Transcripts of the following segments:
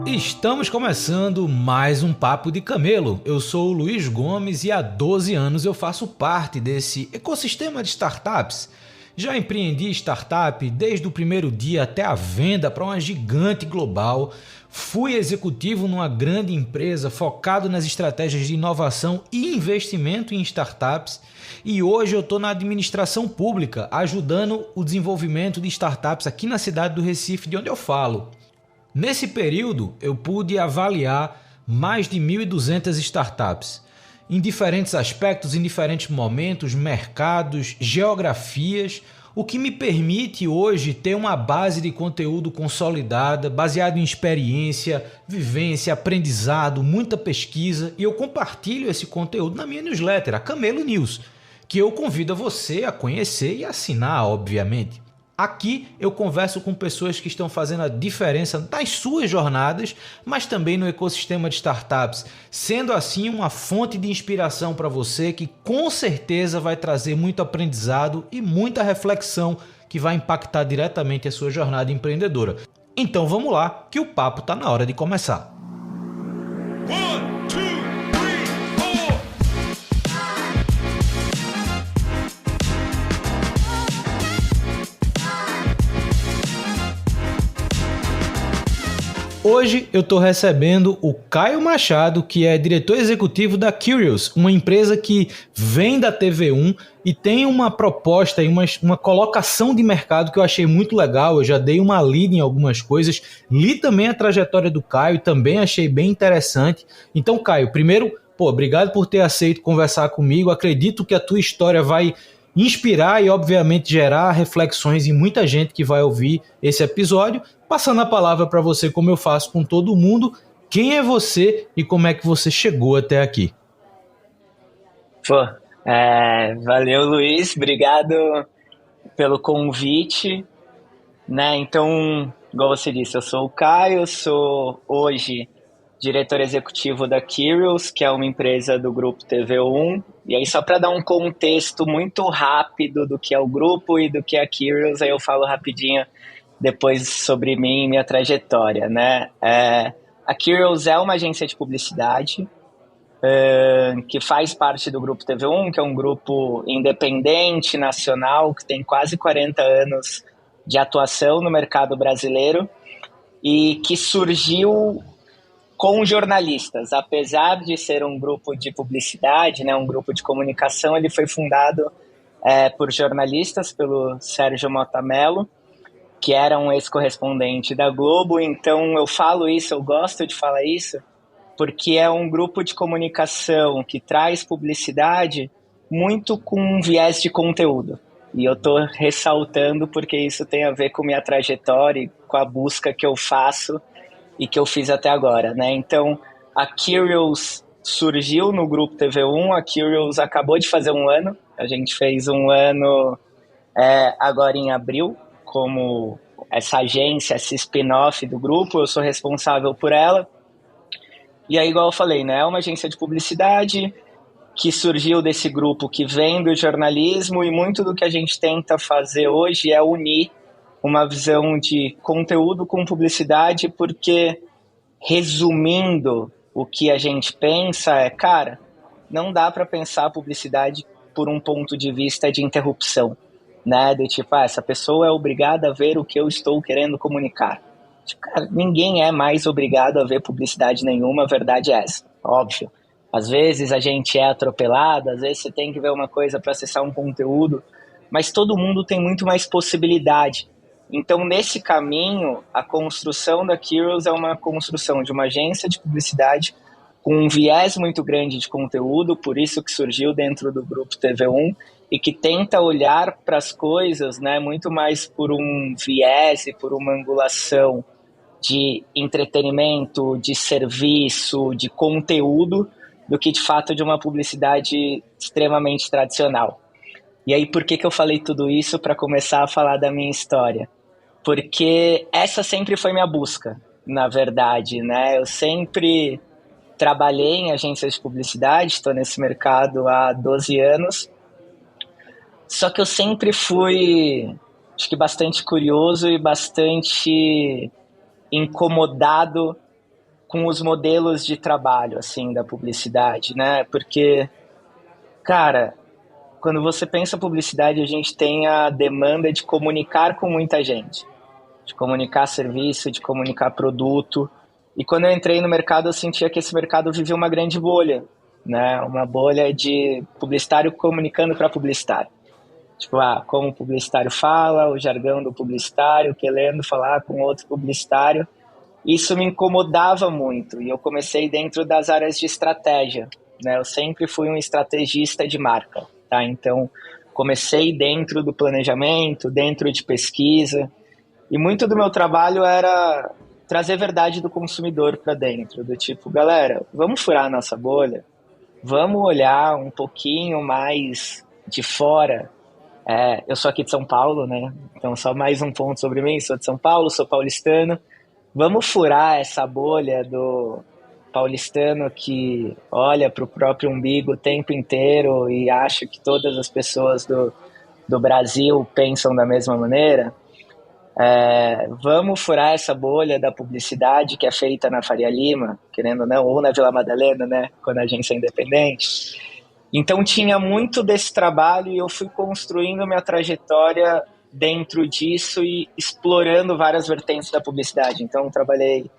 Estamos começando mais um Papo de Camelo. Eu sou o Luiz Gomes e há 12 anos eu faço parte desse ecossistema de startups. Já empreendi startup desde o primeiro dia até a venda para uma gigante global. Fui executivo numa grande empresa focado nas estratégias de inovação e investimento em startups. E hoje eu estou na administração pública, ajudando o desenvolvimento de startups aqui na cidade do Recife, de onde eu falo. Nesse período, eu pude avaliar mais de 1.200 startups, em diferentes aspectos, em diferentes momentos, mercados, geografias, o que me permite hoje ter uma base de conteúdo consolidada, baseado em experiência, vivência, aprendizado, muita pesquisa, e eu compartilho esse conteúdo na minha newsletter, a Camelo News, que eu convido você a conhecer e assinar, obviamente. Aqui eu converso com pessoas que estão fazendo a diferença nas suas jornadas, mas também no ecossistema de startups, sendo assim uma fonte de inspiração para você que com certeza vai trazer muito aprendizado e muita reflexão que vai impactar diretamente a sua jornada empreendedora. Então vamos lá, que o papo está na hora de começar. Hoje eu estou recebendo o Caio Machado, que é diretor executivo da Curious, uma empresa que vem da TV1 e tem uma proposta e uma colocação de mercado que eu achei muito legal. Eu já dei uma lida em algumas coisas, li também a trajetória do Caio e também achei bem interessante. Então, Caio, primeiro, obrigado por ter aceito conversar comigo. Acredito que a tua história vai inspirar e, obviamente, gerar reflexões em muita gente que vai ouvir esse episódio. Passando a palavra para você, como eu faço com todo mundo, quem é você e como é que você chegou até aqui? Valeu, Luiz, obrigado pelo convite, né? Então, igual você disse, eu sou o Caio, sou hoje diretor executivo da Curious, que é uma empresa do grupo TV1. E aí, só para dar um contexto muito rápido do que é o grupo e do que é a Curious, aí eu falo rapidinho depois sobre mim e minha trajetória, né? A Curious é uma agência de publicidade que faz parte do grupo TV1, que é um grupo independente, nacional, que tem quase 40 anos de atuação no mercado brasileiro e que surgiu com jornalistas. Apesar de ser um grupo de publicidade, né, um grupo de comunicação, ele foi fundado por jornalistas, pelo Sérgio Mota Mello, que era um ex-correspondente da Globo. Então eu falo isso, eu gosto de falar isso, porque é um grupo de comunicação que traz publicidade muito com um viés de conteúdo. E eu estou ressaltando porque isso tem a ver com minha trajetória e com a busca que eu faço e que eu fiz até agora, né? Então, a Curious surgiu no grupo TV1, a Curious acabou de fazer um ano, a gente fez um ano agora em abril, como essa agência, esse spin-off do grupo, eu sou responsável por ela. E aí, igual eu falei, né, é uma agência de publicidade que surgiu desse grupo que vem do jornalismo, e muito do que a gente tenta fazer hoje é unir uma visão de conteúdo com publicidade, porque, resumindo, o que a gente pensa cara, não dá para pensar a publicidade por um ponto de vista de interrupção, né? Do tipo, essa pessoa é obrigada a ver o que eu estou querendo comunicar. Tipo, cara, ninguém é mais obrigado a ver publicidade nenhuma, a verdade é essa, óbvio. Às vezes a gente é atropelado, às vezes você tem que ver uma coisa para acessar um conteúdo, mas todo mundo tem muito mais possibilidade. Então, nesse caminho, a construção da Curious é uma construção de uma agência de publicidade com um viés muito grande de conteúdo, por isso que surgiu dentro do grupo TV1, e que tenta olhar para as coisas, né, muito mais por um viés e por uma angulação de entretenimento, de serviço, de conteúdo, do que de fato de uma publicidade extremamente tradicional. E aí, por que eu falei tudo isso para começar a falar da minha história? Porque essa sempre foi minha busca, na verdade, né? Eu sempre trabalhei em agências de publicidade, estou nesse mercado há 12 anos, só que eu sempre fui acho que bastante curioso e bastante incomodado com os modelos de trabalho, assim, da publicidade, né? Porque, cara, quando você pensa publicidade, a gente tem a demanda de comunicar com muita gente, de comunicar serviço, de comunicar produto. E quando eu entrei no mercado, eu sentia que esse mercado vivia uma grande bolha, né? Uma bolha de publicitário comunicando para publicitário. Tipo, como o publicitário fala, o jargão do publicitário, querendo falar com outro publicitário. Isso me incomodava muito e eu comecei dentro das áreas de estratégia, né? Eu sempre fui um estrategista de marca, tá? Então, comecei dentro do planejamento, dentro de pesquisa, e muito do meu trabalho era trazer verdade do consumidor para dentro, do tipo, galera, vamos furar a nossa bolha, vamos olhar um pouquinho mais de fora. Eu sou aqui de São Paulo, né? Então, só mais um ponto sobre mim, sou de São Paulo, sou paulistano. Vamos furar essa bolha do paulistano que olha para o próprio umbigo o tempo inteiro e acha que todas as pessoas do Brasil pensam da mesma maneira. Vamos furar essa bolha da publicidade que é feita na Faria Lima, querendo ou não, ou na Vila Madalena, né, quando a agência é independente. Então tinha muito desse trabalho e eu fui construindo minha trajetória dentro disso e explorando várias vertentes da publicidade. Então trabalhei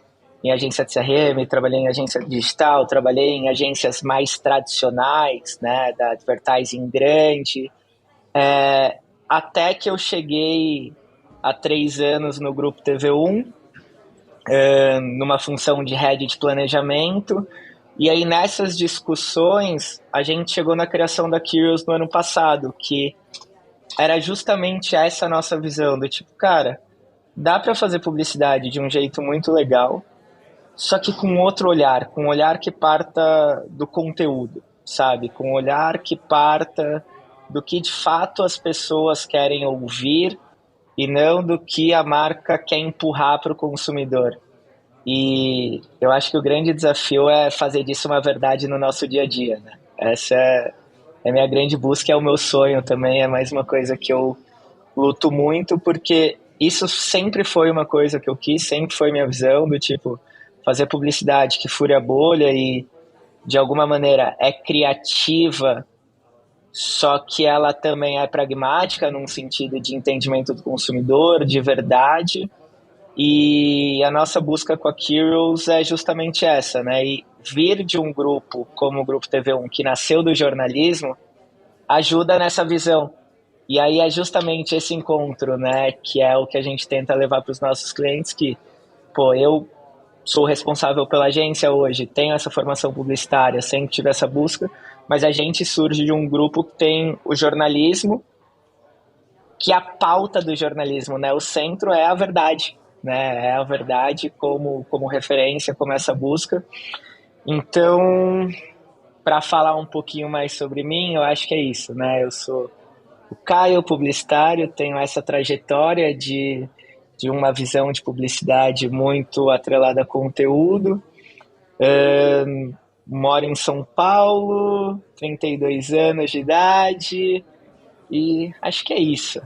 em agência de CRM, trabalhei em agência digital, trabalhei em agências mais tradicionais, né, da advertising grande, até que eu cheguei há 3 anos no Grupo TV1, numa função de head de planejamento, e aí nessas discussões a gente chegou na criação da Curious no ano passado, que era justamente essa nossa visão, do tipo, cara, dá para fazer publicidade de um jeito muito legal, só que com outro olhar, com um olhar que parta do conteúdo, sabe? Com um olhar que parta do que de fato as pessoas querem ouvir e não do que a marca quer empurrar para o consumidor. E eu acho que o grande desafio é fazer disso uma verdade no nosso dia a dia, né? Essa é a minha grande busca, é o meu sonho também, é mais uma coisa que eu luto muito, porque isso sempre foi uma coisa que eu quis, sempre foi minha visão, do tipo, fazer publicidade que fure a bolha e, de alguma maneira, é criativa, só que ela também é pragmática, num sentido de entendimento do consumidor, de verdade. E a nossa busca com a Curious é justamente essa, né? E vir de um grupo como o Grupo TV1, que nasceu do jornalismo, ajuda nessa visão. E aí é justamente esse encontro, né? Que é o que a gente tenta levar para os nossos clientes, que, pô, eu sou responsável pela agência hoje, tenho essa formação publicitária, sempre tive essa busca, mas a gente surge de um grupo que tem o jornalismo, que a pauta do jornalismo, né? O centro é a verdade, né? É a verdade como referência, como essa busca. Então, para falar um pouquinho mais sobre mim, eu acho que é isso, né? Eu sou o Caio, publicitário, tenho essa trajetória de uma visão de publicidade muito atrelada a conteúdo. Moro em São Paulo, 32 anos de idade, e acho que é isso.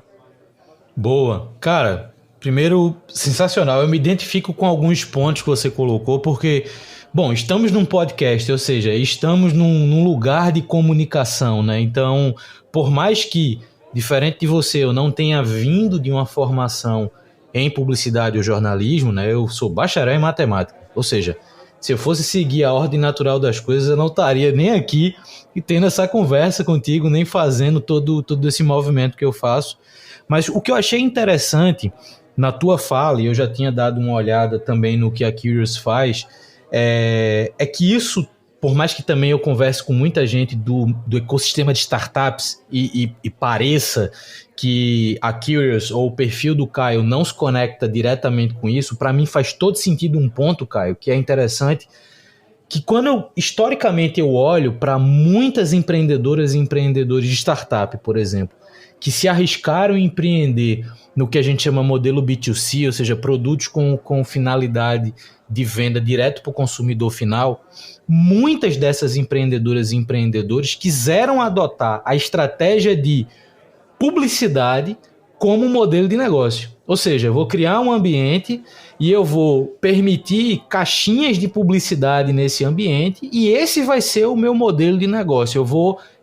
Boa. Cara, primeiro, sensacional. Eu me identifico com alguns pontos que você colocou, porque, bom, estamos num podcast, ou seja, estamos num lugar de comunicação, né? Então, por mais que, diferente de você, eu não tenha vindo de uma formação em publicidade ou jornalismo, né? Eu sou bacharel em matemática, ou seja, se eu fosse seguir a ordem natural das coisas, eu não estaria nem aqui e tendo essa conversa contigo, nem fazendo todo esse movimento que eu faço. Mas o que eu achei interessante na tua fala, e eu já tinha dado uma olhada também no que a Curious faz, é que isso, por mais que também eu converse com muita gente do ecossistema de startups e pareça que a Curious ou o perfil do Caio não se conecta diretamente com isso, para mim faz todo sentido um ponto, Caio, que é interessante, que quando historicamente eu olho para muitas empreendedoras e empreendedores de startup, por exemplo, que se arriscaram em empreender no que a gente chama modelo B2C, ou seja, produtos com finalidade de venda direto para o consumidor final, muitas dessas empreendedoras e empreendedores quiseram adotar a estratégia de publicidade como modelo de negócio. Ou seja, eu vou criar um ambiente e eu vou permitir caixinhas de publicidade nesse ambiente e esse vai ser o meu modelo de negócio.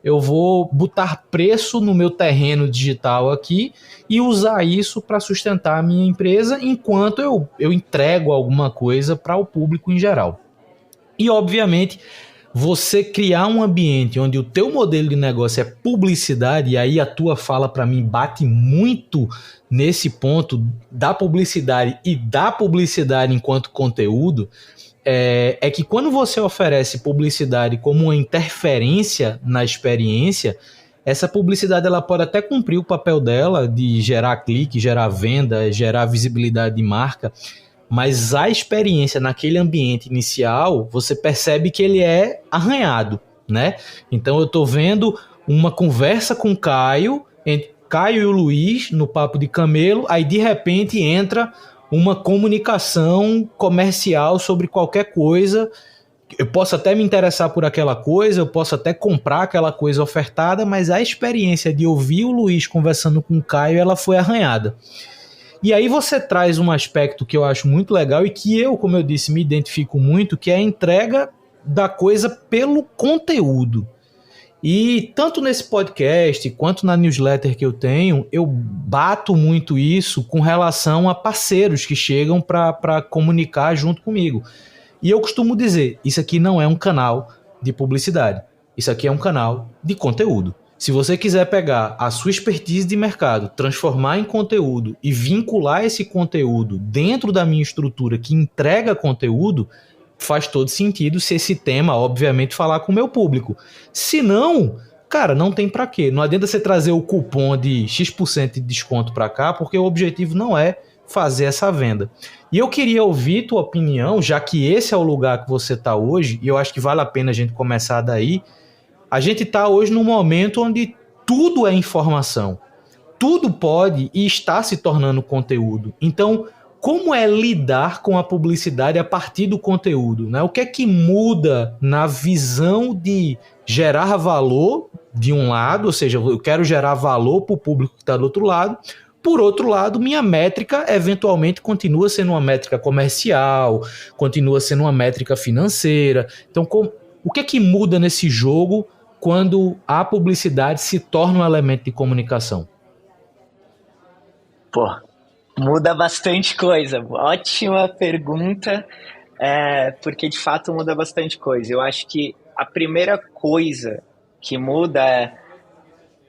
Eu vou botar preço no meu terreno digital aqui e usar isso para sustentar a minha empresa enquanto eu entrego alguma coisa para o público em geral. E, obviamente, você criar um ambiente onde o teu modelo de negócio é publicidade, e aí a tua fala para mim bate muito nesse ponto da publicidade e da publicidade enquanto conteúdo, é que quando você oferece publicidade como uma interferência na experiência, essa publicidade ela pode até cumprir o papel dela de gerar clique, gerar venda, gerar visibilidade de marca, mas a experiência naquele ambiente inicial, você percebe que ele é arranhado, né? Então eu estou vendo uma conversa com o Caio, entre Caio e o Luiz, no Papo de Camelo, aí de repente entra uma comunicação comercial sobre qualquer coisa. Eu posso até me interessar por aquela coisa, eu posso até comprar aquela coisa ofertada, mas a experiência de ouvir o Luiz conversando com o Caio, ela foi arranhada. E aí você traz um aspecto que eu acho muito legal e que eu, como eu disse, me identifico muito, que é a entrega da coisa pelo conteúdo. E tanto nesse podcast quanto na newsletter que eu tenho, eu bato muito isso com relação a parceiros que chegam para comunicar junto comigo. E eu costumo dizer, isso aqui não é um canal de publicidade, isso aqui é um canal de conteúdo. Se você quiser pegar a sua expertise de mercado, transformar em conteúdo e vincular esse conteúdo dentro da minha estrutura que entrega conteúdo, faz todo sentido se esse tema, obviamente, falar com o meu público. Se não, cara, não tem pra quê. Não adianta você trazer o cupom de X% de desconto pra cá, porque o objetivo não é fazer essa venda. E eu queria ouvir tua opinião, já que esse é o lugar que você está hoje, e eu acho que vale a pena a gente começar daí. A gente está hoje num momento onde tudo é informação, tudo pode e está se tornando conteúdo. Então, como é lidar com a publicidade a partir do conteúdo, né? O que é que muda na visão de gerar valor de um lado, ou seja, eu quero gerar valor para o público que está do outro lado. Por outro lado, minha métrica eventualmente continua sendo uma métrica comercial, continua sendo uma métrica financeira. Então, o que é que muda nesse jogo quando a publicidade se torna um elemento de comunicação? Pô, muda bastante coisa. Ótima pergunta, porque de fato muda bastante coisa. Eu acho que a primeira coisa que muda é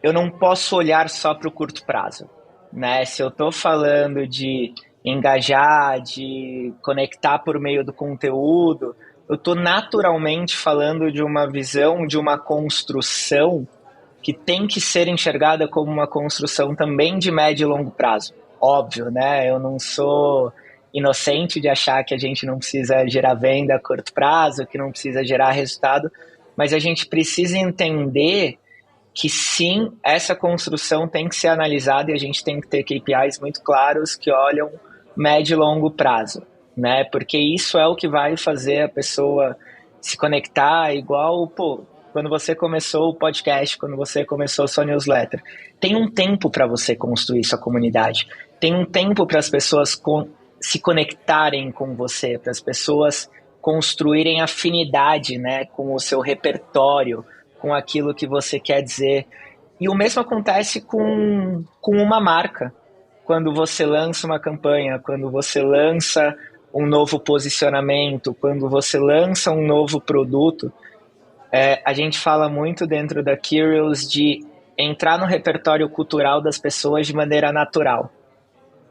eu não posso olhar só para o curto prazo, né? Se eu estou falando de engajar, de conectar por meio do conteúdo, eu estou naturalmente falando de uma visão, de uma construção que tem que ser enxergada como uma construção também de médio e longo prazo. Óbvio, né? Eu não sou inocente de achar que a gente não precisa gerar venda a curto prazo, que não precisa gerar resultado, mas a gente precisa entender que sim, essa construção tem que ser analisada e a gente tem que ter KPIs muito claros que olham médio e longo prazo, né? Porque isso é o que vai fazer a pessoa se conectar, igual, quando você começou o podcast, quando você começou a sua newsletter. Tem um tempo para você construir sua comunidade, tem um tempo para as pessoas se conectarem com você, para as pessoas construírem afinidade, né, com o seu repertório, com aquilo que você quer dizer. E o mesmo acontece com uma marca. Quando você lança uma campanha, quando você lança um novo posicionamento, quando você lança um novo produto, a gente fala muito dentro da Curious de entrar no repertório cultural das pessoas de maneira natural.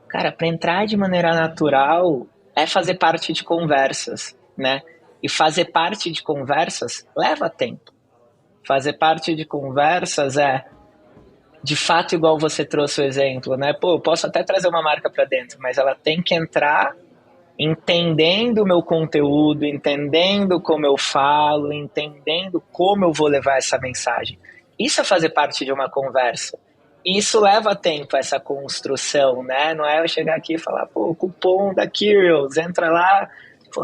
Cara, para entrar de maneira natural é fazer parte de conversas, né? E fazer parte de conversas leva tempo. Fazer parte de conversas de fato, igual você trouxe o exemplo, né? Eu posso até trazer uma marca para dentro, mas ela tem que entrar entendendo o meu conteúdo, entendendo como eu falo, entendendo como eu vou levar essa mensagem. Isso é fazer parte de uma conversa. Isso leva tempo, essa construção, né? Não é eu chegar aqui e falar, cupom da Curious, entra lá.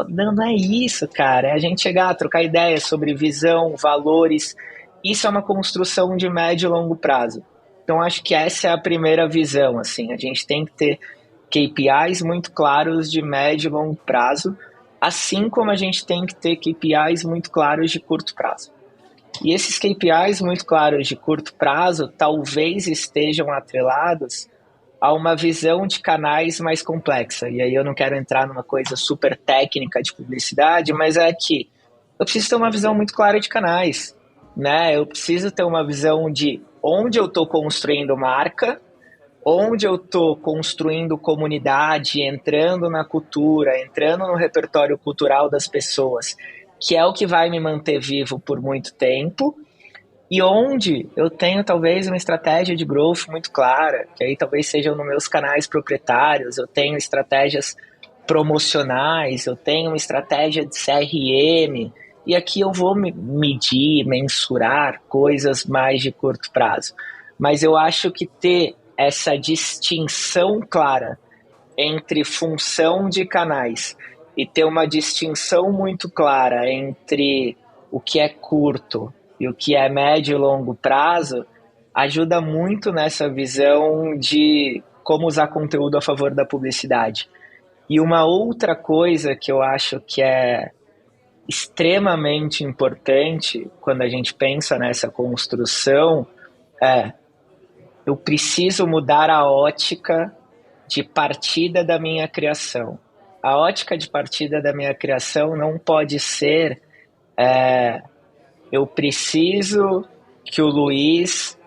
Não é isso, cara. É a gente chegar, trocar ideias sobre visão, valores. Isso é uma construção de médio e longo prazo. Então, acho que essa é a primeira visão, assim, a gente tem que ter KPIs muito claros de médio e longo prazo, assim como a gente tem que ter KPIs muito claros de curto prazo. E esses KPIs muito claros de curto prazo talvez estejam atrelados a uma visão de canais mais complexa. E aí eu não quero entrar numa coisa super técnica de publicidade, mas é que eu preciso ter uma visão muito clara de canais, né? Eu preciso ter uma visão de onde eu estou construindo marca, onde eu estou construindo comunidade, entrando na cultura, entrando no repertório cultural das pessoas, que é o que vai me manter vivo por muito tempo, e onde eu tenho talvez uma estratégia de growth muito clara, que aí talvez sejam nos meus canais proprietários, eu tenho estratégias promocionais, eu tenho uma estratégia de CRM, e aqui eu vou medir, mensurar coisas mais de curto prazo. Mas eu acho que ter essa distinção clara entre função de canais e ter uma distinção muito clara entre o que é curto e o que é médio e longo prazo ajuda muito nessa visão de como usar conteúdo a favor da publicidade. E uma outra coisa que eu acho que é extremamente importante quando a gente pensa nessa construção é: eu preciso mudar a ótica de partida da minha criação. A ótica de partida da minha criação não pode ser eu preciso que o Luiz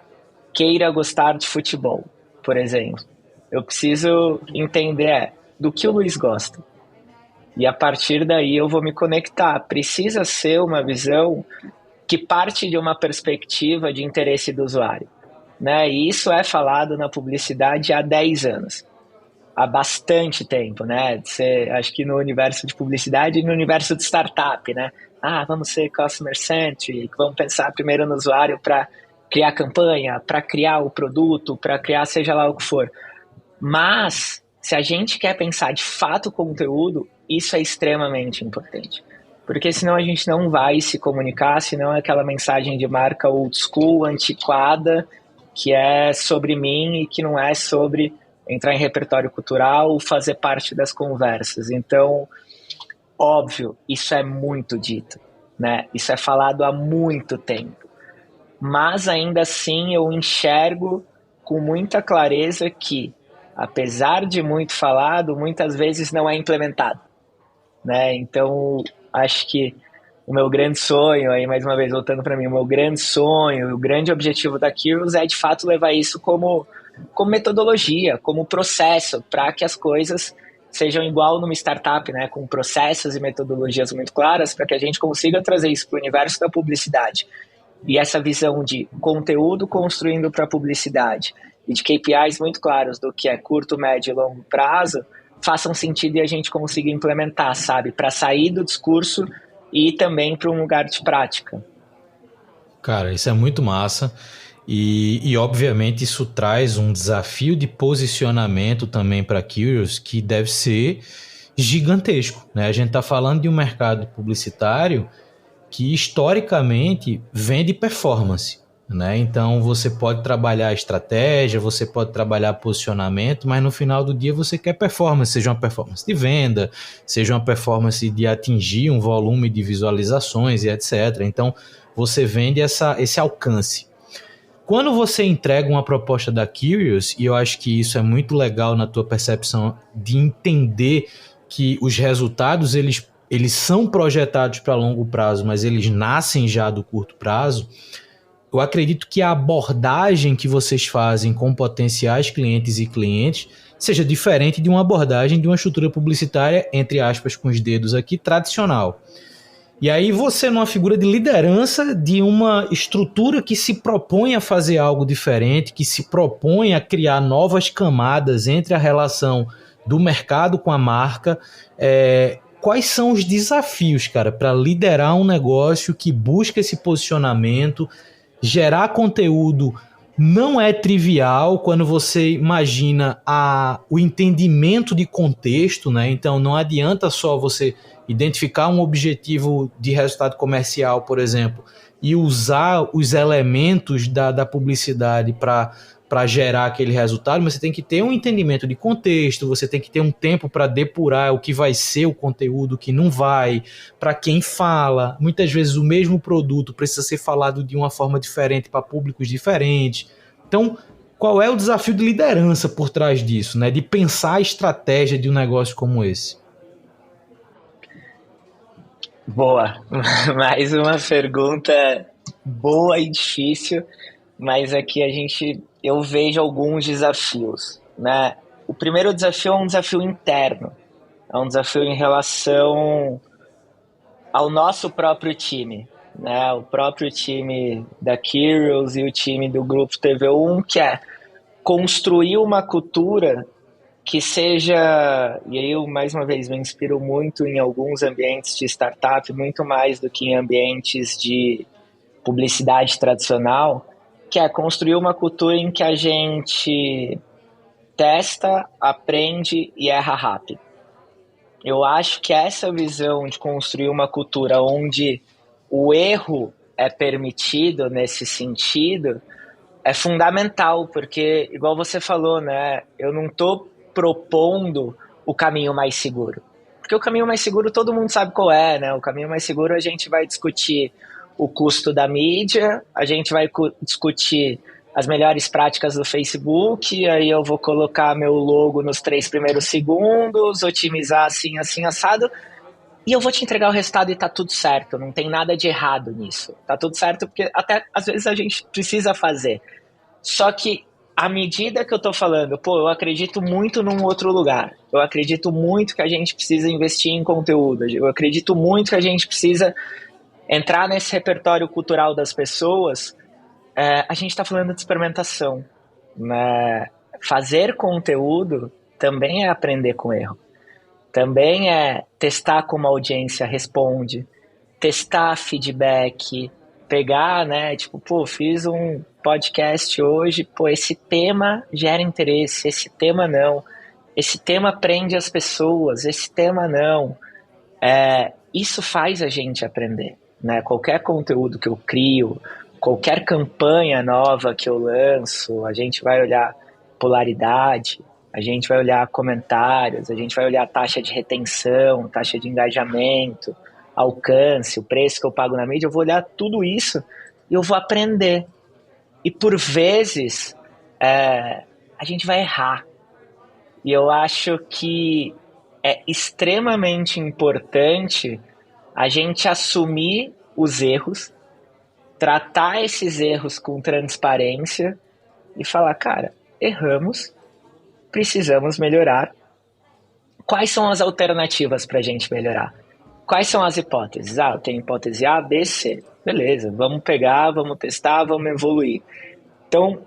queira gostar de futebol, por exemplo. Eu preciso entender do que o Luiz gosta. E a partir daí eu vou me conectar. Precisa ser uma visão que parte de uma perspectiva de interesse do usuário, né? E isso é falado na publicidade há 10 anos. Há bastante tempo, né? Acho que no universo de publicidade e no universo de startup, né? Vamos ser customer centric, vamos pensar primeiro no usuário para criar campanha, para criar o produto, para criar seja lá o que for. Mas, se a gente quer pensar de fato conteúdo, isso é extremamente importante. Porque senão a gente não vai se comunicar, senão é aquela mensagem de marca old school, antiquada, que é sobre mim e que não é sobre entrar em repertório cultural, fazer parte das conversas. Então, óbvio, isso é muito dito, né? Isso é falado há muito tempo. Mas ainda assim eu enxergo com muita clareza que, apesar de muito falado, muitas vezes não é implementado, né? Então, acho que o meu grande sonho, aí mais uma vez voltando para mim, o meu grande sonho, o grande objetivo da Curious é de fato levar isso como metodologia, como processo, para que as coisas sejam igual numa startup, né, com processos e metodologias muito claras, para que a gente consiga trazer isso para o universo da publicidade. E essa visão de conteúdo construindo para a publicidade e de KPIs muito claros do que é curto, médio e longo prazo, façam sentido e a gente consiga implementar, sabe? Para sair do discurso e também para um lugar de prática. Cara, isso é muito massa. E obviamente isso traz um desafio de posicionamento também para a Curious que deve ser gigantesco, né? A gente está falando de um mercado publicitário que historicamente vende performance, né? Então você pode trabalhar estratégia, você pode trabalhar posicionamento, mas no final do dia você quer performance, seja uma performance de venda, seja uma performance de atingir um volume de visualizações e etc. Então você vende esse alcance. Quando você entrega uma proposta da Curious, e eu acho que isso é muito legal na tua percepção de entender que os resultados eles são projetados para longo prazo, mas eles nascem já do curto prazo, eu acredito que a abordagem que vocês fazem com potenciais clientes e clientes seja diferente de uma abordagem de uma estrutura publicitária, entre aspas, com os dedos aqui, tradicional. E aí você, numa figura de liderança de uma estrutura que se propõe a fazer algo diferente, que se propõe a criar novas camadas entre a relação do mercado com a marca, quais são os desafios, cara, para liderar um negócio que busca esse posicionamento, gerar conteúdo não é trivial quando você imagina o entendimento de contexto, né? Então não adianta só você identificar um objetivo de resultado comercial, por exemplo, e usar os elementos da publicidade para para gerar aquele resultado, mas você tem que ter um entendimento de contexto, você tem que ter um tempo para depurar o que vai ser o conteúdo, o que não vai, para quem fala. Muitas vezes o mesmo produto precisa ser falado de uma forma diferente para públicos diferentes. Então, qual é o desafio de liderança por trás disso, né? De pensar a estratégia de um negócio como esse? Boa. Mais uma pergunta boa e difícil, mas aqui eu vejo alguns desafios, né? O primeiro desafio é um desafio interno, é um desafio em relação ao nosso próprio time, né? O próprio time da Kyrios e o time do Grupo TV1, que é construir uma cultura que seja, e aí eu mais uma vez me inspiro muito em alguns ambientes de startup, muito mais do que em ambientes de publicidade tradicional, que é construir uma cultura em que a gente testa, aprende e erra rápido. Eu acho que essa visão de construir uma cultura onde o erro é permitido nesse sentido é fundamental, porque, igual você falou, né, eu não estou propondo o caminho mais seguro. Porque o caminho mais seguro todo mundo sabe qual é, né? O caminho mais seguro a gente vai discutir o custo da mídia, a gente vai discutir as melhores práticas do Facebook, aí eu vou colocar meu logo nos 3 primeiros segundos, otimizar assim, assim, assado, e eu vou te entregar o resultado e tá tudo certo, não tem nada de errado nisso. Tá tudo certo porque até às vezes a gente precisa fazer. Só que à medida que eu tô falando, eu acredito muito num outro lugar. Eu acredito muito que a gente precisa investir em conteúdo. Eu acredito muito que a gente precisa entrar nesse repertório cultural das pessoas. A gente está falando de experimentação, né? Fazer conteúdo também é aprender com erro. Também é testar como a audiência responde, testar feedback, pegar, né? Tipo, fiz um podcast hoje, esse tema gera interesse, esse tema não. Esse tema prende as pessoas, esse tema não. Isso faz a gente aprender, né? Qualquer conteúdo que eu crio, qualquer campanha nova que eu lanço, a gente vai olhar polaridade, a gente vai olhar comentários, a gente vai olhar taxa de retenção, taxa de engajamento, alcance, o preço que eu pago na mídia. Eu vou olhar tudo isso e eu vou aprender. E por vezes a gente vai errar. E eu acho que é extremamente importante a gente assumir os erros, tratar esses erros com transparência e falar, cara, erramos, precisamos melhorar. Quais são as alternativas para a gente melhorar? Quais são as hipóteses? Eu tenho hipótese A, B, C. Beleza, vamos pegar, vamos testar, vamos evoluir. Então,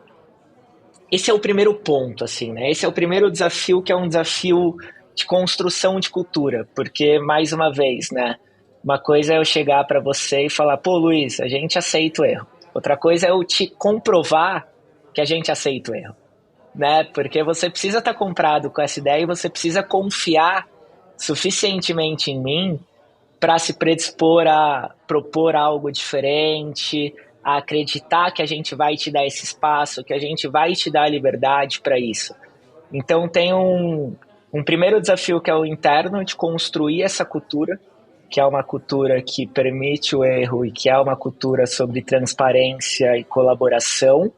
esse é o primeiro ponto, assim, né? Esse é o primeiro desafio, que é um desafio de construção de cultura, porque, mais uma vez, né? Uma coisa é eu chegar para você e falar, Luiz, a gente aceita o erro. Outra coisa é eu te comprovar que a gente aceita o erro, né? Porque você precisa estar comprado com essa ideia e você precisa confiar suficientemente em mim para se predispor a propor algo diferente, a acreditar que a gente vai te dar esse espaço, que a gente vai te dar a liberdade para isso. Então tem um primeiro desafio, que é o interno, de construir essa cultura, que é uma cultura que permite o erro e que é uma cultura sobre transparência e colaboração,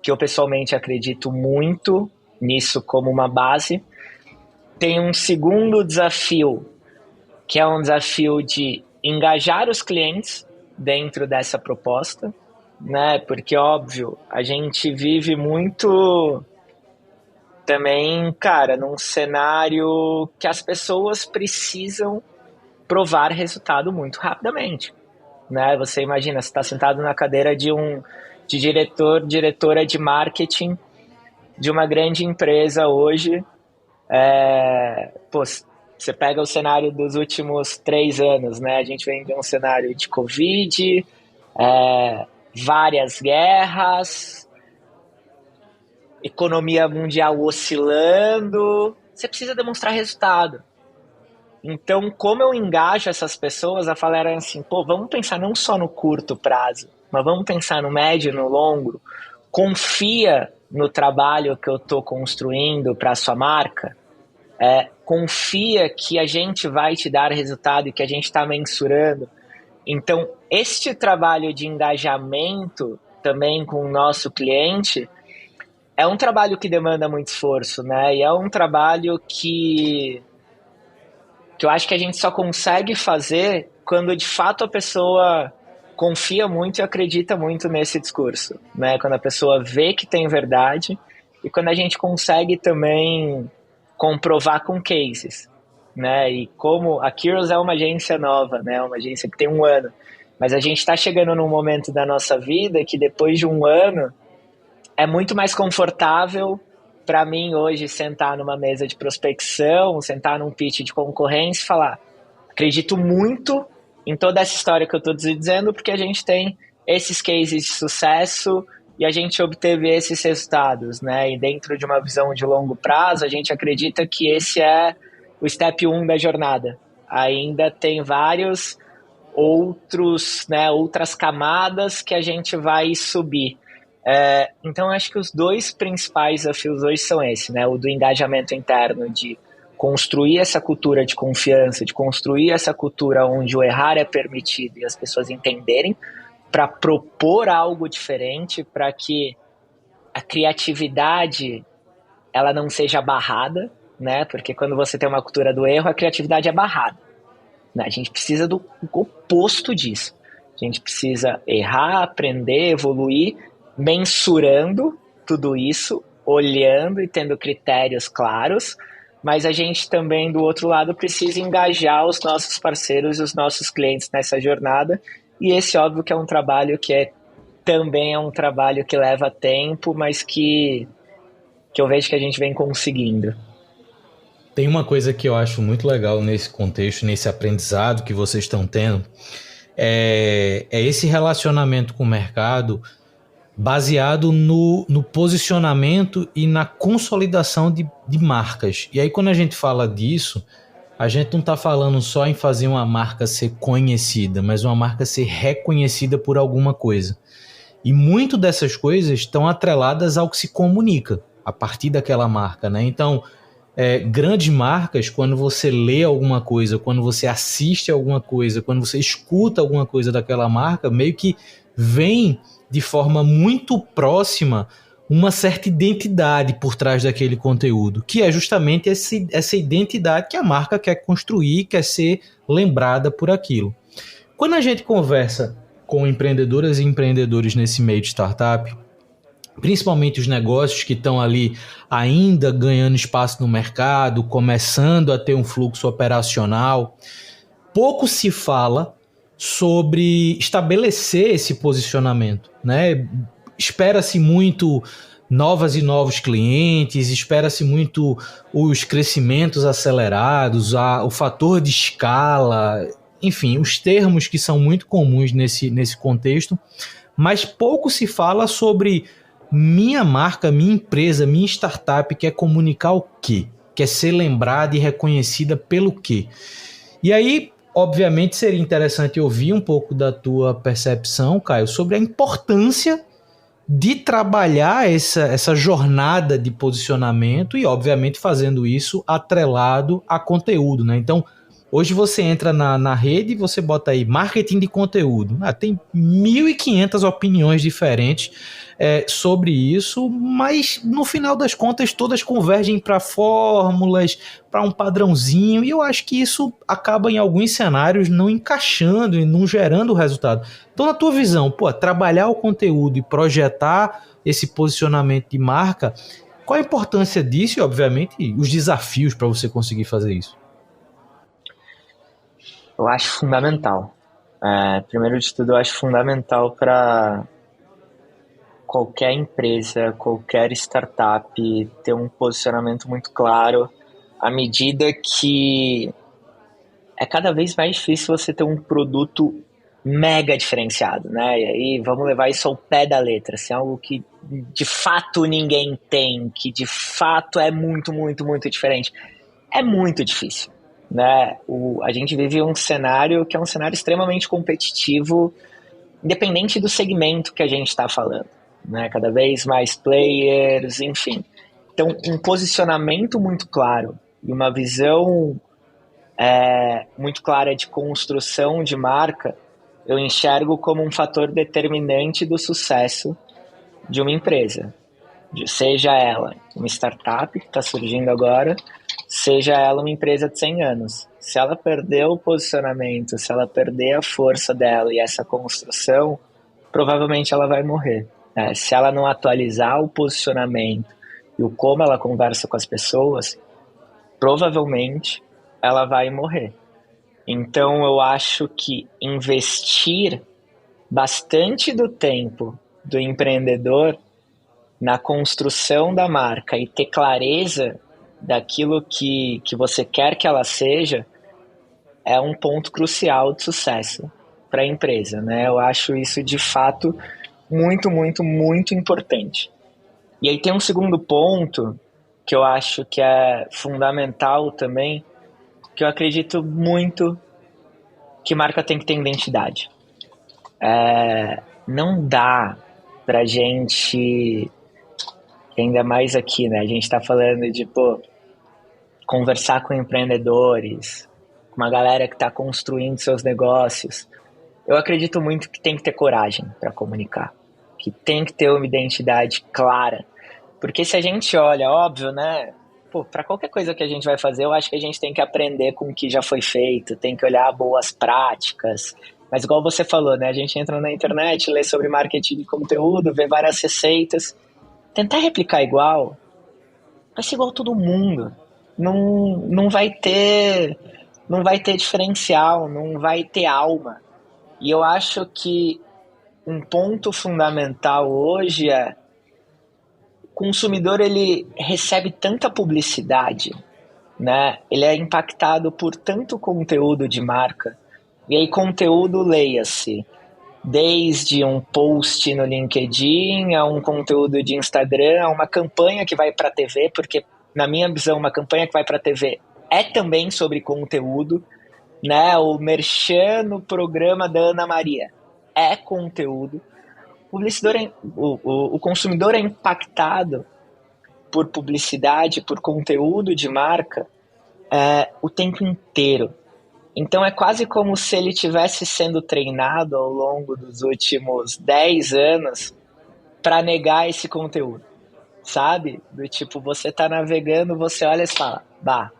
que eu pessoalmente acredito muito nisso como uma base. Tem um segundo desafio, que é um desafio de engajar os clientes dentro dessa proposta, né? Porque, óbvio, a gente vive muito também, cara, num cenário que as pessoas precisam provar resultado muito rapidamente, né? Você imagina, você está sentado na cadeira de diretora de marketing de uma grande empresa hoje, você pega o cenário dos últimos 3 anos, né? A gente vem de um cenário de Covid, várias guerras, economia mundial oscilando. Você precisa demonstrar resultado. Então, como eu engajo essas pessoas a falar assim, vamos pensar não só no curto prazo, mas vamos pensar no médio e no longo. confia no trabalho que eu estou construindo para a sua marca, confia que a gente vai te dar resultado e que a gente está mensurando. Então, este trabalho de engajamento também com o nosso cliente é um trabalho que demanda muito esforço, né? E é um trabalho que eu acho que a gente só consegue fazer quando de fato a pessoa confia muito e acredita muito nesse discurso, né? Quando a pessoa vê que tem verdade e quando a gente consegue também comprovar com cases, né? E como a Kairos é uma agência nova, né? Uma agência que tem 1 ano, mas a gente está chegando num momento da nossa vida que depois de 1 ano é muito mais confortável para mim hoje sentar numa mesa de prospecção, sentar num pitch de concorrência e falar: acredito muito em toda essa história que eu estou dizendo, porque a gente tem esses cases de sucesso e a gente obteve esses resultados, né? E dentro de uma visão de longo prazo, a gente acredita que esse é o step 1 da jornada. Ainda tem vários outros, né, outras camadas que a gente vai subir. Então, acho que os 2 principais desafios hoje são esses, né? O do engajamento interno, de construir essa cultura de confiança, de construir essa cultura onde o errar é permitido e as pessoas entenderem, para propor algo diferente, para que a criatividade ela não seja barrada, né? Porque quando você tem uma cultura do erro, a criatividade é barrada, né? A gente precisa do oposto disso. A gente precisa errar, aprender, evoluir, mensurando tudo isso, olhando e tendo critérios claros, mas a gente também, do outro lado, precisa engajar os nossos parceiros e os nossos clientes nessa jornada, e esse, óbvio, que é um trabalho que também é um trabalho que leva tempo, mas que eu vejo que a gente vem conseguindo. Tem uma coisa que eu acho muito legal nesse contexto, nesse aprendizado que vocês estão tendo, é esse relacionamento com o mercado baseado no posicionamento e na consolidação de marcas. E aí, quando a gente fala disso, a gente não está falando só em fazer uma marca ser conhecida, mas uma marca ser reconhecida por alguma coisa. E muito dessas coisas estão atreladas ao que se comunica a partir daquela marca, né? Então, grandes marcas, quando você lê alguma coisa, quando você assiste alguma coisa, quando você escuta alguma coisa daquela marca, meio que vem de forma muito próxima uma certa identidade por trás daquele conteúdo, que é justamente essa identidade que a marca quer construir, quer ser lembrada por aquilo. Quando a gente conversa com empreendedoras e empreendedores nesse meio de startup, principalmente os negócios que estão ali ainda ganhando espaço no mercado, começando a ter um fluxo operacional, pouco se fala sobre estabelecer esse posicionamento, né? Espera-se muito novas e novos clientes, espera-se muito os crescimentos acelerados, o fator de escala, enfim, os termos que são muito comuns nesse contexto, mas pouco se fala sobre minha marca, minha empresa, minha startup quer comunicar o quê? Quer ser lembrada e reconhecida pelo quê? E aí, obviamente, seria interessante ouvir um pouco da tua percepção, Caio, sobre a importância de trabalhar essa jornada de posicionamento e, obviamente, fazendo isso atrelado a conteúdo, né? Então, hoje você entra na rede e você bota aí marketing de conteúdo. Tem 1.500 opiniões diferentes sobre isso, mas no final das contas todas convergem para fórmulas, para um padrãozinho, e eu acho que isso acaba em alguns cenários não encaixando e não gerando resultado. Então, na tua visão, trabalhar o conteúdo e projetar esse posicionamento de marca, qual a importância disso e, obviamente, os desafios para você conseguir fazer isso? Eu acho fundamental. Primeiro de tudo, eu acho fundamental para qualquer empresa, qualquer startup ter um posicionamento muito claro, à medida que é cada vez mais difícil você ter um produto mega diferenciado, né? E aí vamos levar isso ao pé da letra, assim, algo que de fato ninguém tem, que de fato é muito, muito, muito diferente. É muito difícil, né? A gente vive um cenário que é um cenário extremamente competitivo, independente do segmento que a gente está falando, né? Cada vez mais players, enfim. Então, um posicionamento muito claro e uma visão muito clara de construção de marca, eu enxergo como um fator determinante do sucesso de uma empresa. Seja ela uma startup que está surgindo agora, seja ela uma empresa de 100 anos. Se ela perder o posicionamento, se ela perder a força dela e essa construção, provavelmente ela vai morrer. Se ela não atualizar o posicionamento e o como ela conversa com as pessoas, provavelmente ela vai morrer. Então eu acho que investir bastante do tempo do empreendedor na construção da marca e ter clareza daquilo que você quer que ela seja é um ponto crucial de sucesso para a empresa, né? Eu acho isso de fato muito, muito, muito importante. E aí tem um segundo ponto que eu acho que é fundamental também, que eu acredito muito que marca tem que ter identidade. Não dá pra gente, ainda mais aqui, né? A gente tá falando de, conversar com empreendedores, com uma galera que tá construindo seus negócios. Eu acredito muito que tem que ter coragem para comunicar, que tem que ter uma identidade clara. Porque se a gente olha, óbvio, né? Para qualquer coisa que a gente vai fazer, eu acho que a gente tem que aprender com o que já foi feito, tem que olhar boas práticas. Mas igual você falou, né? A gente entra na internet, lê sobre marketing de conteúdo, vê várias receitas. Tentar replicar igual, vai ser igual a todo mundo. Não vai ter diferencial, não vai ter alma. E eu acho que um ponto fundamental hoje é o consumidor, ele recebe tanta publicidade, né? Ele é impactado por tanto conteúdo de marca. E aí conteúdo, leia-se, desde um post no LinkedIn, a um conteúdo de Instagram, a uma campanha que vai para a TV, porque na minha visão uma campanha que vai para a TV é também sobre conteúdo, né? O merchan no programa da Ana Maria é conteúdo. O consumidor é impactado por publicidade, por conteúdo de marca o tempo inteiro. Então é quase como se ele estivesse sendo treinado ao longo dos últimos 10 anos para negar esse conteúdo, sabe? Do tipo, você tá navegando, você olha e fala,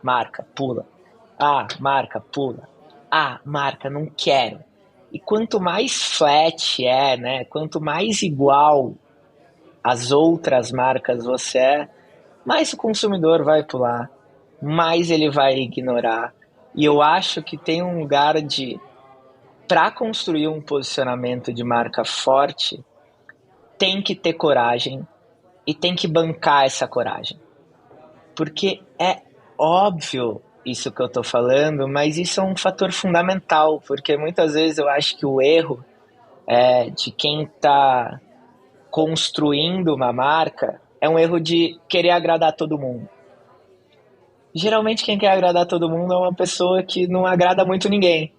marca, pula. Marca, pula. Marca, não quero. E quanto mais flat né? Quanto mais igual às outras marcas você mais o consumidor vai pular, mais ele vai ignorar. E eu acho que tem um lugar para construir um posicionamento de marca forte, tem que ter coragem e tem que bancar essa coragem. Porque é óbvio isso que eu tô falando, mas isso é um fator fundamental, porque muitas vezes eu acho que o erro de quem tá construindo uma marca é um erro de querer agradar todo mundo. Geralmente quem quer agradar todo mundo é uma pessoa que não agrada muito ninguém,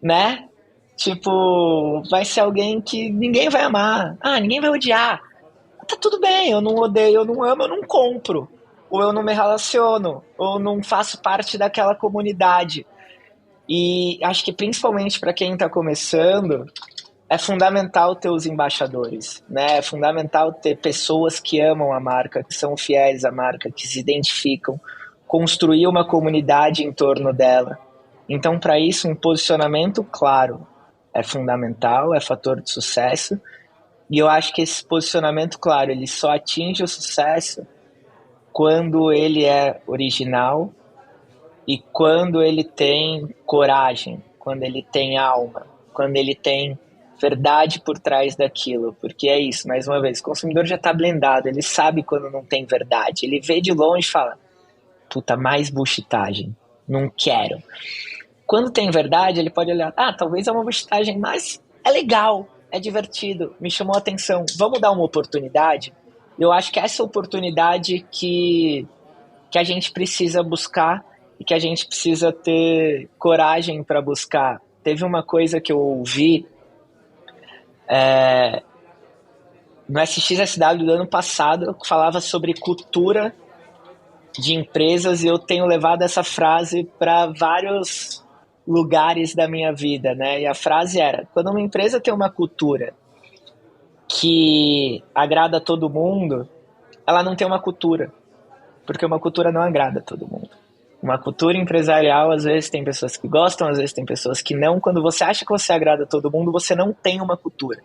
né? Tipo, vai ser alguém que ninguém vai amar, ninguém vai odiar. Tá tudo bem, eu não odeio, eu não amo, eu não compro. Ou eu não me relaciono, ou não faço parte daquela comunidade. E acho que principalmente para quem está começando, é fundamental ter os embaixadores, né? É fundamental ter pessoas que amam a marca, que são fiéis à marca, que se identificam, construir uma comunidade em torno dela. Então, para isso, um posicionamento claro é fundamental, é fator de sucesso. E eu acho que esse posicionamento claro, ele só atinge o sucesso quando ele é original e quando ele tem coragem, quando ele tem alma, quando ele tem verdade por trás daquilo. Porque é isso, mais uma vez, o consumidor já está blindado, ele sabe quando não tem verdade. Ele vê de longe e fala, puta, mais bullshitagem, não quero. Quando tem verdade, ele pode olhar, talvez é uma bullshitagem, mas é legal, é divertido, me chamou a atenção, vamos dar uma oportunidade? Eu acho que essa oportunidade que a gente precisa buscar e que a gente precisa ter coragem para buscar. Teve uma coisa que eu ouvi no SXSW do ano passado, eu falava sobre cultura de empresas e eu tenho levado essa frase para vários lugares da minha vida, né? E a frase era: quando uma empresa tem uma cultura que agrada a todo mundo, ela não tem uma cultura, porque uma cultura não agrada a todo mundo. Uma cultura empresarial, às vezes tem pessoas que gostam, às vezes tem pessoas que não. Quando você acha que você agrada a todo mundo, você não tem uma cultura.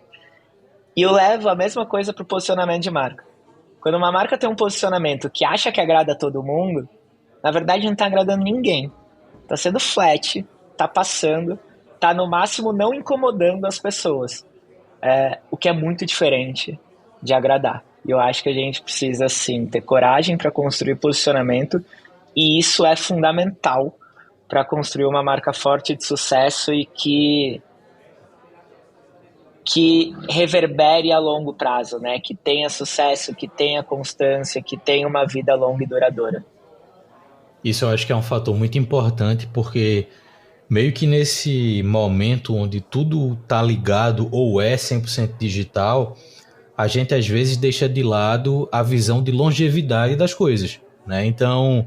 E eu levo a mesma coisa para o posicionamento de marca. Quando uma marca tem um posicionamento que acha que agrada a todo mundo, na verdade não está agradando ninguém. Está sendo flat, está passando, está no máximo não incomodando as pessoas. O que é muito diferente de agradar. E eu acho que a gente precisa, sim, ter coragem para construir posicionamento, e isso é fundamental para construir uma marca forte de sucesso e que reverbere a longo prazo, né? Que tenha sucesso, que tenha constância, que tenha uma vida longa e duradoura. Isso eu acho que é um fator muito importante, porque meio que nesse momento onde tudo tá ligado ou é 100% digital, a gente às vezes deixa de lado a visão de longevidade das coisas, né? Então,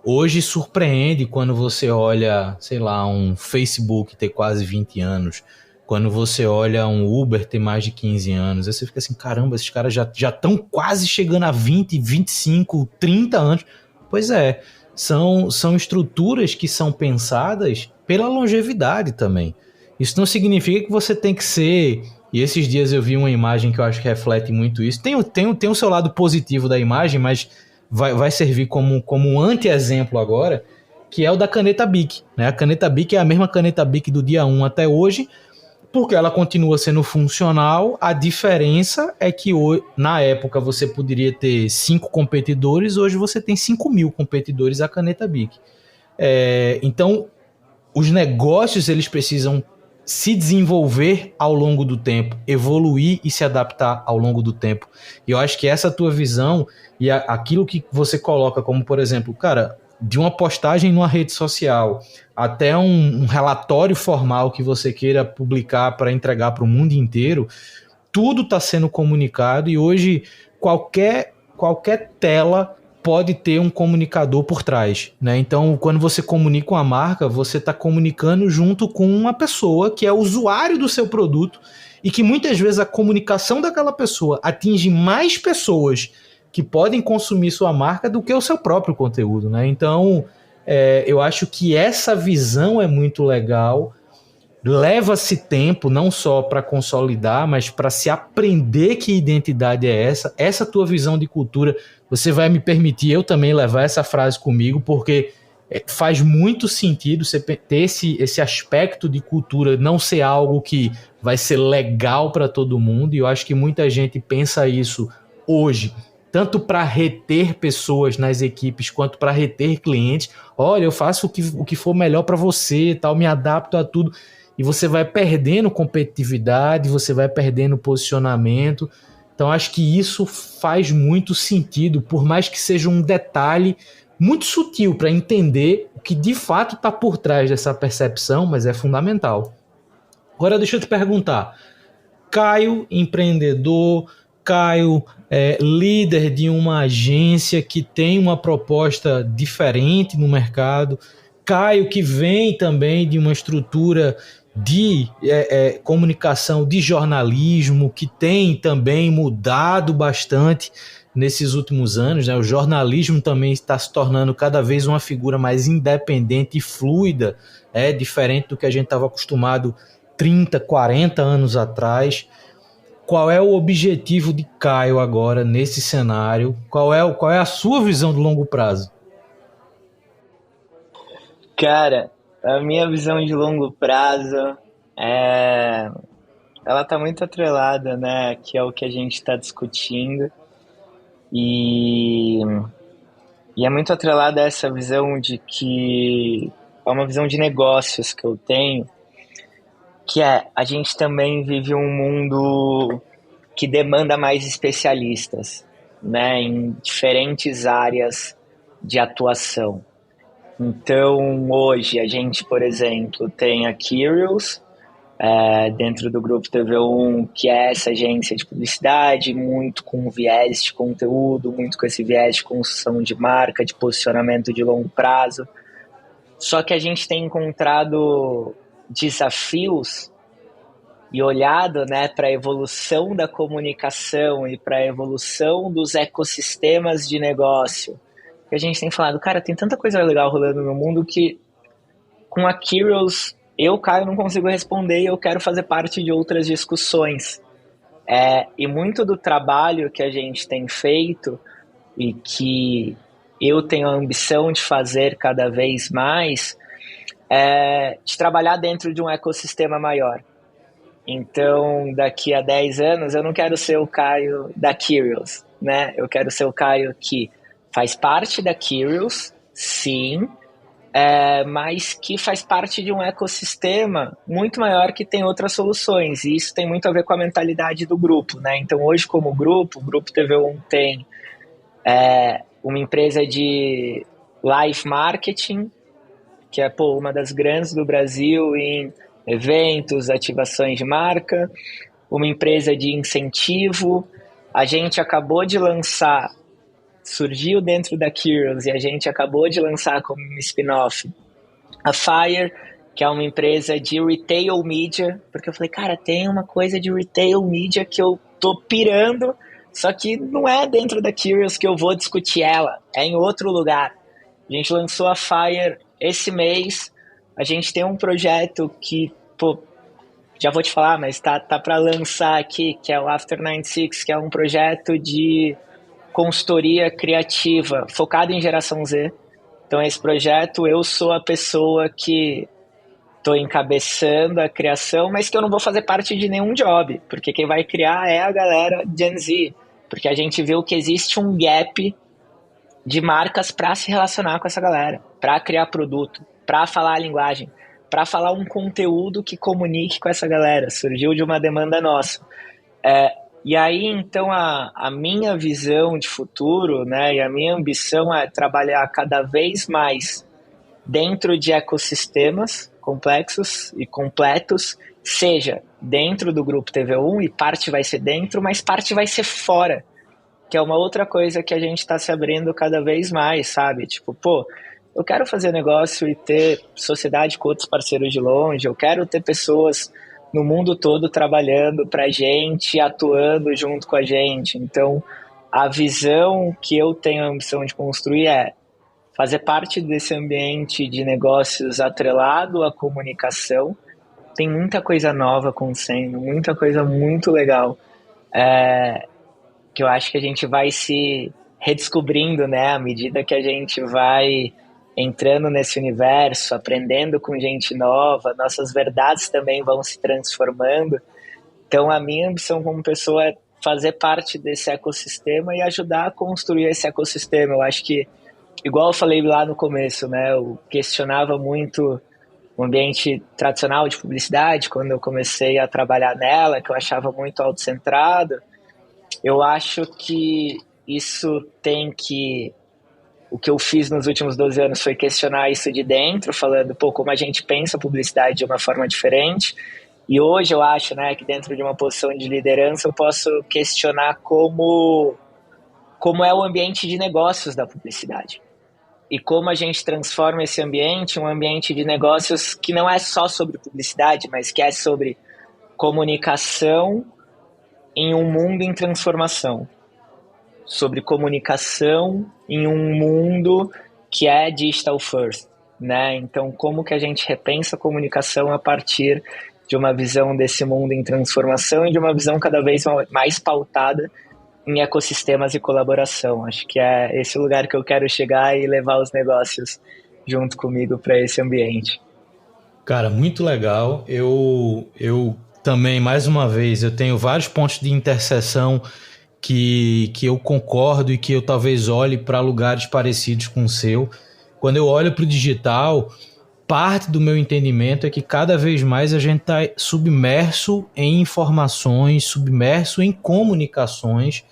hoje surpreende quando você olha, sei lá, um Facebook ter quase 20 anos, quando você olha um Uber ter mais de 15 anos, aí você fica assim, caramba, esses caras já estão quase chegando a 20, 25, 30 anos. Pois é, são estruturas que são pensadas pela longevidade também. Isso não significa que você tem que ser... E esses dias eu vi uma imagem que eu acho que reflete muito isso. Tem o seu lado positivo da imagem, mas vai servir como um anti-exemplo agora, que é o da caneta Bic, né? A caneta Bic é a mesma caneta Bic do dia 1 até hoje, porque ela continua sendo funcional. A diferença é que na época você poderia ter 5 competidores, hoje você tem 5.000 competidores a caneta Bic. Então, os negócios eles precisam se desenvolver ao longo do tempo, evoluir e se adaptar ao longo do tempo. E eu acho que essa tua visão e aquilo que você coloca como, por exemplo, cara, de uma postagem numa rede social até um relatório formal que você queira publicar para entregar para o mundo inteiro, tudo está sendo comunicado e hoje qualquer tela pode ter um comunicador por trás, né? Então, quando você comunica uma marca, você está comunicando junto com uma pessoa que é usuário do seu produto e que muitas vezes a comunicação daquela pessoa atinge mais pessoas que podem consumir sua marca do que o seu próprio conteúdo, né? Então, eu acho que essa visão é muito legal. Leva-se tempo não só para consolidar, mas para se aprender que identidade é essa. Essa tua visão de cultura, você vai me permitir eu também levar essa frase comigo, porque faz muito sentido você ter esse aspecto de cultura não ser algo que vai ser legal para todo mundo, e eu acho que muita gente pensa isso hoje, tanto para reter pessoas nas equipes, quanto para reter clientes. Olha, eu faço o que for melhor para você, tal, me adapto a tudo. E você vai perdendo competitividade, você vai perdendo posicionamento. Então, acho que isso faz muito sentido, por mais que seja um detalhe muito sutil para entender o que de fato está por trás dessa percepção, mas é fundamental. Agora, deixa eu te perguntar. Caio, empreendedor, Caio, líder de uma agência que tem uma proposta diferente no mercado, Caio, que vem também de uma estrutura de comunicação, de jornalismo, que tem também mudado bastante nesses últimos anos, né? O jornalismo também está se tornando cada vez uma figura mais independente e fluida, diferente do que a gente estava acostumado 30, 40 anos atrás. Qual é o objetivo de Caio agora nesse cenário? Qual é a sua visão de longo prazo? Cara, a minha visão de longo prazo ela tá muito atrelada, né, que é o que a gente está discutindo, e é muito atrelada a essa visão de que é uma visão de negócios que eu tenho, que a gente também vive um mundo que demanda mais especialistas, né, em diferentes áreas de atuação. Então, hoje, a gente, por exemplo, tem a Kyrios, dentro do Grupo TV1, que é essa agência de publicidade, muito com viés de conteúdo, muito com esse viés de construção de marca, de posicionamento de longo prazo. Só que a gente tem encontrado desafios e olhado, né, para a evolução da comunicação e para a evolução dos ecossistemas de negócio. E a gente tem falado, cara, tem tanta coisa legal rolando no mundo que com a Kirios eu, Caio, não consigo responder e eu quero fazer parte de outras discussões. E muito do trabalho que a gente tem feito e que eu tenho a ambição de fazer cada vez mais de trabalhar dentro de um ecossistema maior. Então, daqui a 10 anos, eu não quero ser o Caio da Kirios, né? Eu quero ser o Caio que faz parte da Kirios, sim, mas que faz parte de um ecossistema muito maior que tem outras soluções, e isso tem muito a ver com a mentalidade do grupo, né? Então, hoje, como grupo, o Grupo TV1 tem uma empresa de live marketing, que é uma das grandes do Brasil em eventos, ativações de marca, uma empresa de incentivo. A gente acabou de lançar, surgiu dentro da Kirios, e a gente acabou de lançar como um spin-off a Fire, que é uma empresa de retail media, porque eu falei, cara, tem uma coisa de retail media que eu tô pirando, só que não é dentro da Kirios que eu vou discutir ela, é em outro lugar. A gente lançou a Fire esse mês, a gente tem um projeto que, já vou te falar, mas tá para lançar aqui, que é o After 96, que é um projeto de consultoria criativa focado em geração Z. Então, esse projeto, eu sou a pessoa que estou encabeçando a criação, mas que eu não vou fazer parte de nenhum job, porque quem vai criar é a galera Gen Z, porque a gente viu que existe um gap de marcas para se relacionar com essa galera, para criar produto, para falar a linguagem, para falar um conteúdo que comunique com essa galera. Surgiu de uma demanda nossa. E aí, então, a minha visão de futuro, né, e a minha ambição é trabalhar cada vez mais dentro de ecossistemas complexos e completos, seja dentro do Grupo TV1, e parte vai ser dentro, mas parte vai ser fora, que é uma outra coisa que a gente está se abrindo cada vez mais, sabe? Tipo, eu quero fazer negócio e ter sociedade com outros parceiros de longe, eu quero ter pessoas no mundo todo trabalhando para a gente, atuando junto com a gente. Então, a visão que eu tenho a ambição de construir é fazer parte desse ambiente de negócios atrelado à comunicação. Tem muita coisa nova acontecendo, muita coisa muito legal, que eu acho que a gente vai se redescobrindo, né, à medida que a gente vai entrando nesse universo, aprendendo com gente nova, nossas verdades também vão se transformando. Então, a minha ambição como pessoa é fazer parte desse ecossistema e ajudar a construir esse ecossistema. Eu acho que, igual eu falei lá no começo, né, eu questionava muito o ambiente tradicional de publicidade quando eu comecei a trabalhar nela, que eu achava muito autocentrado. Eu acho que isso tem que... O que eu fiz nos últimos 12 anos foi questionar isso de dentro, falando, como a gente pensa a publicidade de uma forma diferente. E hoje eu acho, né, que dentro de uma posição de liderança eu posso questionar como é o ambiente de negócios da publicidade. E como a gente transforma esse ambiente em um ambiente de negócios que não é só sobre publicidade, mas que é sobre comunicação em um mundo em transformação. Sobre comunicação em um mundo que é digital first, né? Então, como que a gente repensa a comunicação a partir de uma visão desse mundo em transformação e de uma visão cada vez mais pautada em ecossistemas e colaboração. Acho que é esse lugar que eu quero chegar e levar os negócios junto comigo para esse ambiente. Cara, muito legal. Eu também, mais uma vez, eu tenho vários pontos de interseção que eu concordo e que eu talvez olhe para lugares parecidos com o seu. Quando eu olho para o digital, parte do meu entendimento é que cada vez mais a gente está submerso em informações, submerso em comunicações,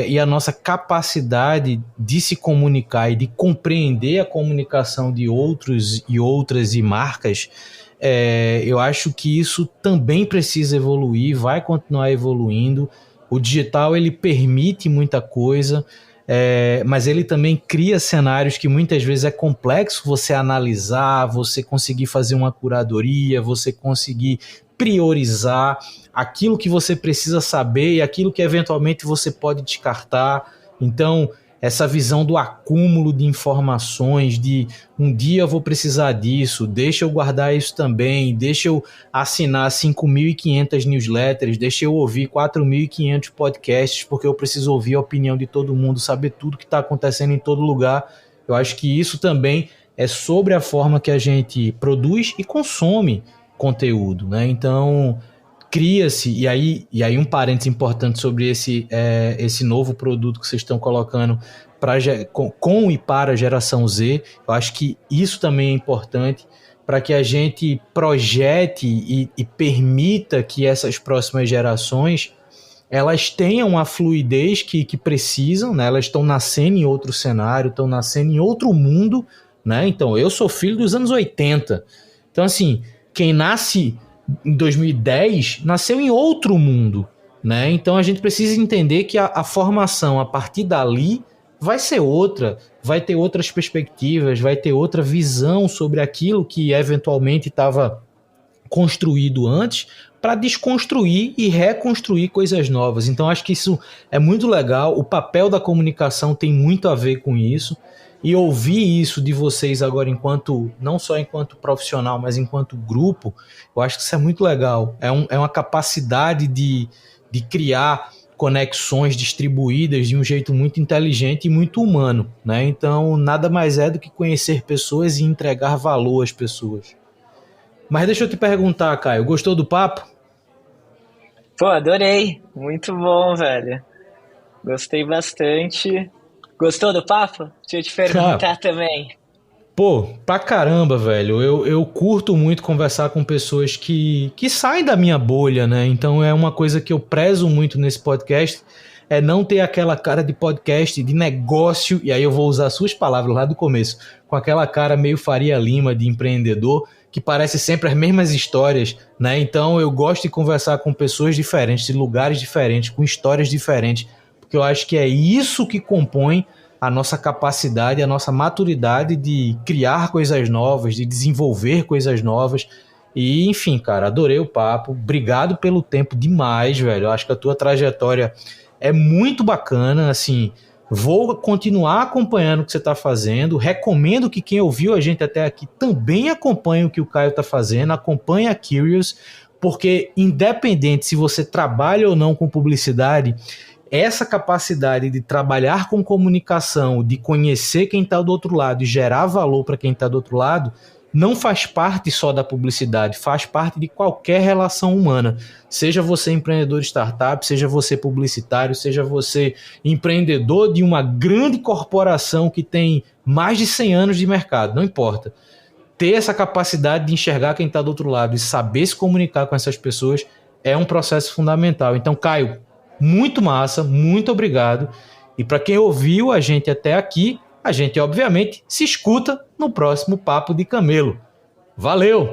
e a nossa capacidade de se comunicar e de compreender a comunicação de outros e outras e marcas Eu acho que isso também precisa evoluir, vai continuar evoluindo. O digital ele permite muita coisa, mas ele também cria cenários que muitas vezes é complexo você analisar, você conseguir fazer uma curadoria, você conseguir priorizar aquilo que você precisa saber e aquilo que eventualmente você pode descartar. Então, essa visão do acúmulo de informações, de um dia eu vou precisar disso, deixa eu guardar isso também, deixa eu assinar 5.500 newsletters, deixa eu ouvir 4.500 podcasts, porque eu preciso ouvir a opinião de todo mundo, saber tudo que está acontecendo em todo lugar. Eu acho que isso também é sobre a forma que a gente produz e consome conteúdo, né? Então, cria-se, e aí um parênteses importante sobre esse novo produto que vocês estão colocando com e para a geração Z. Eu acho que isso também é importante para que a gente projete e permita que essas próximas gerações elas tenham a fluidez que precisam, né? Elas estão nascendo em outro cenário, estão nascendo em outro mundo, né? Então, eu sou filho dos anos 80. Então, assim, quem nasce em 2010 nasceu em outro mundo, né? Então a gente precisa entender que a formação a partir dali vai ser outra, vai ter outras perspectivas, vai ter outra visão sobre aquilo que eventualmente estava construído antes, para desconstruir e reconstruir coisas novas. Então acho que isso é muito legal, o papel da comunicação tem muito a ver com isso. E ouvir isso de vocês agora não só enquanto profissional, mas enquanto grupo, eu acho que isso é muito legal. É uma capacidade de criar conexões distribuídas de um jeito muito inteligente e muito humano, né? Então, nada mais é do que conhecer pessoas e entregar valor às pessoas. Mas deixa eu te perguntar, Caio, gostou do papo? Pô, adorei. Muito bom, velho. Gostei bastante. Gostou do papo? Deixa eu te perguntar também. Pô, pra caramba, velho. Eu curto muito conversar com pessoas que saem da minha bolha, né? Então é uma coisa que eu prezo muito nesse podcast, é não ter aquela cara de podcast, de negócio, e aí eu vou usar suas palavras lá do começo, com aquela cara meio Faria Lima de empreendedor, que parece sempre as mesmas histórias, né? Então eu gosto de conversar com pessoas diferentes, de lugares diferentes, com histórias diferentes, porque eu acho que é isso que compõe a nossa capacidade, a nossa maturidade de criar coisas novas, de desenvolver coisas novas. E, enfim, cara, adorei o papo. Obrigado pelo tempo demais, velho. Eu acho que a tua trajetória é muito bacana, assim. Vou continuar acompanhando o que você está fazendo. Recomendo que quem ouviu a gente até aqui também acompanhe o que o Caio está fazendo, acompanhe a Curious, porque independente se você trabalha ou não com publicidade, essa capacidade de trabalhar com comunicação, de conhecer quem está do outro lado e gerar valor para quem está do outro lado, não faz parte só da publicidade, faz parte de qualquer relação humana. Seja você empreendedor de startup, seja você publicitário, seja você empreendedor de uma grande corporação que tem mais de 100 anos de mercado, não importa. Ter essa capacidade de enxergar quem está do outro lado e saber se comunicar com essas pessoas é um processo fundamental. Então, Caio, muito massa, muito obrigado. E para quem ouviu a gente até aqui, a gente obviamente se escuta no próximo Papo de Camelo. Valeu!